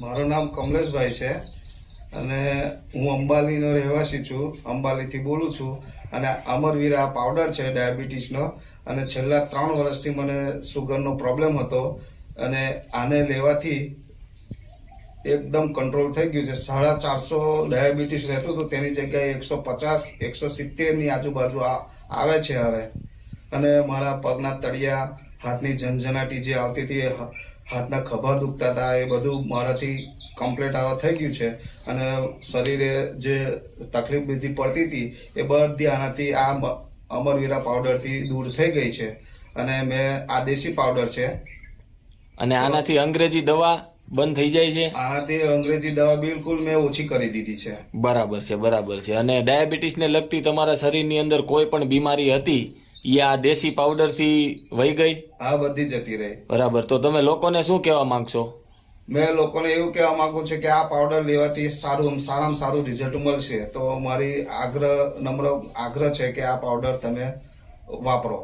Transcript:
મારું નામ કમલેશભાઈ છે અને હું અંબાલીનો રહેવાસી છું. અંબાલીથી બોલું છું અને અમરવીર આ પાવડર છે ડાયાબિટીસનો, અને છેલ્લા 3 વર્ષથી મને સુગરનો પ્રોબ્લેમ હતો અને આને લેવાથી એકદમ કંટ્રોલ થઈ ગયું છે. 450 ડાયાબિટીસ રહેતું હતું, તેની જગ્યાએ 150 170ની આજુબાજુ આવે છે હવે. અને મારા પગના તળિયા, હાથની ઝંઝનાટી જે આવતી હતી, હાથના ખભા દુખતા હતા, એ બધું મારાથી કમ્પ્લીટ આવા થઈ ગયું છે. અને શરીરે જે તકલીફ બધી પડતી હતી એ બધી આનાથી આ અમરવીરા પાવડરથી દૂર થઈ ગઈ છે. અને મેં આ દેશી પાવડર છે. અને આનાથી અંગ્રેજી દવા બંધ થઈ જાય છે? આનાથી અંગ્રેજી દવા બિલકુલ મેં ઓછી કરી દીધી છે. બરાબર છે, બરાબર છે. અને ડાયાબિટીસને લગતી તમારા શરીરની અંદર કોઈ પણ બીમારી હતી એ આ દેશી પાવડરથી વહી ગઈ? આ બધી જતી રહી. બરાબર. તો તમે લોકોને શું કહેવા માંગશો? મેં લોકોને એવું કહેવા માંગુ છું કે આ પાવડર લેવાથી સારામાં સારું રિઝલ્ટ મળશે. તો મારી નમ્ર આગ્રહ છે કે આ પાવડર તમે વાપરો.